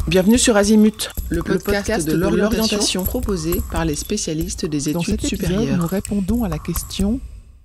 Bienvenue sur Azimut, le podcast de l'orientation proposé par les spécialistes des Dans études cet supérieures. épisode, nous répondons à la question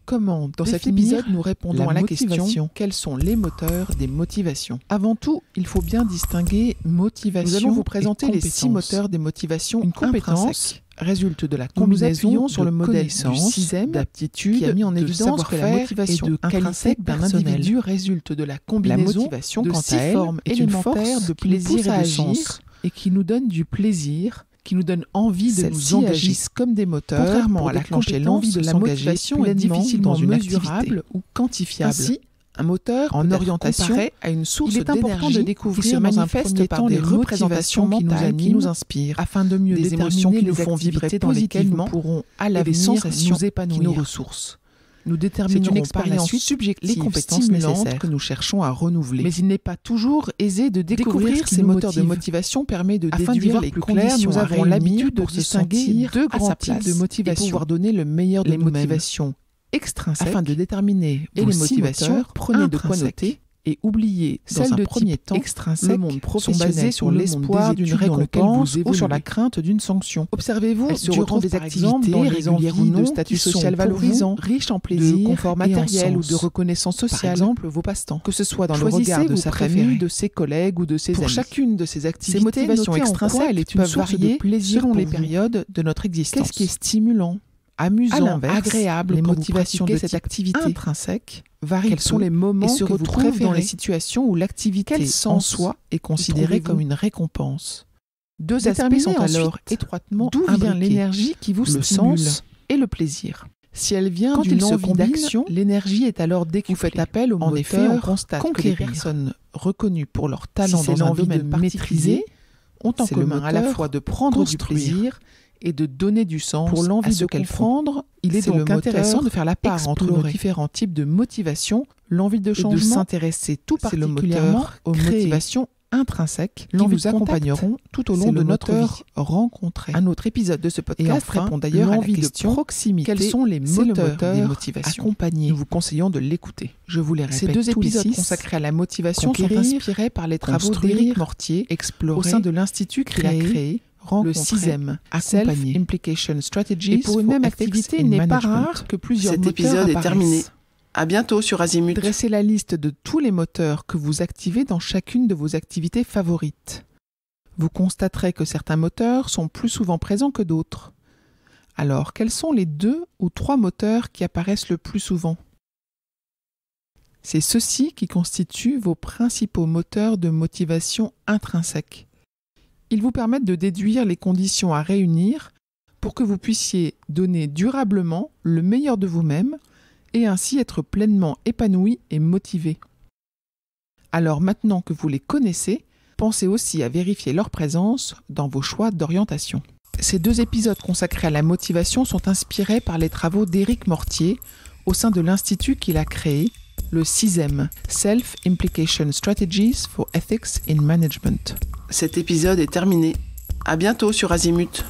comment. Dans cet épisode, nous répondons à la question quels sont les moteurs des motivations. Avant tout, il faut bien distinguer motivation. Nous allons vous présenter les 6 moteurs des motivations. Une compétence résulte de la combinaison sur le modèle du système d'aptitude qui a mis en évidence que la motivation de qualité d'un individu résulte de la combinaison de 6 formes élémentaires de plaisir et de sens et qui nous donne du plaisir, qui nous donne envie de nous engager comme des moteurs. Contrairement à la compétence, l'envie de la motivation est difficilement mesurable ou quantifiable. Ainsi, un moteur en orientation à une source d'énergie. Il est important de découvrir dans un premier temps des représentations mentales qui nous inspirent, afin de mieux des émotions qui nous font vibrer dans lesquelles nous pourrons à l'avenir nous épanouir nos ressources. Nous déterminerons par la suite les compétences nécessaires que nous cherchons à renouveler. Mais il n'est pas toujours aisé de découvrir ces moteurs de motivation permet de déduire les conditions. Nous avons l'habitude de distinguer deux grands types de motivation et pouvoir donner le meilleur de nous-mêmes. Les motivations extrinsèques, afin de déterminer les motivations, prenez de quoi noter et oubliez celles de premier temps extrinsèques, le monde professionnel sont basées sur l'espoir d'une récompense ou sur la crainte d'une sanction. Observez-vous durant des activités régulières ou de statut social valorisant, riches en plaisir, de confort matériel ou de reconnaissance sociale. Par exemple, vos passe-temps. Que ce soit dans le regard de sa famille, de ses collègues ou de ses amis. Pour chacune de ces activités, ces motivations extrinsèques peuvent varier selon les périodes de notre existence. Qu'est-ce qui est stimulant, amusant, agréable, les motivations de cette activité intrinsèque varient. Quels sont les moments et se retrouvent dans les situations où l'activité en soi est considérée comme une récompense. Deux aspects sont alors étroitement d'où vient l'énergie qui vous stimule, le sens et le plaisir. Si elle vient d'une envie d'action, l'énergie est alors décuplée. Vous faites appel au moteur. En effet, on constate que les personnes reconnues pour leur talent dans un domaine maîtrisé ont en commun à la fois de prendre du plaisir et de donner du sens pour l'envie de qu'elles font. Il est donc intéressant de faire la part entre nos différents types de motivations, l'envie de changement, et de s'intéresser tout particulièrement aux motivations intrinsèques qui vous accompagneront tout au long de notre vie rencontrée. Un autre épisode de ce podcast répond d'ailleurs à la question de proximité. Quels sont les moteurs des motivations accompagnés? Nous vous conseillons de l'écouter. Je vous les répète. Ces 2 épisodes consacrés à la motivation sont inspirés par les travaux d'Éric Mortier au sein de l'institut qu'il a créé, le 6e, Self Implication Strategies. Et pour une même activité, il n'est pas rare que plusieurs moteurs apparaissent. Cet épisode est terminé. À bientôt sur Azimut. Dressez la liste de tous les moteurs que vous activez dans chacune de vos activités favorites. Vous constaterez que certains moteurs sont plus souvent présents que d'autres. Alors, quels sont les 2 ou 3 moteurs qui apparaissent le plus souvent? C'est ceux-ci qui constituent vos principaux moteurs de motivation intrinsèques. Ils vous permettent de déduire les conditions à réunir pour que vous puissiez donner durablement le meilleur de vous-même et ainsi être pleinement épanoui et motivé. Alors maintenant que vous les connaissez, pensez aussi à vérifier leur présence dans vos choix d'orientation. Ces 2 épisodes consacrés à la motivation sont inspirés par les travaux d'Éric Mortier au sein de l'institut qu'il a créé, le 6e, Self Implication Strategies for Ethics in Management. Cet épisode est terminé. À bientôt sur Azimut.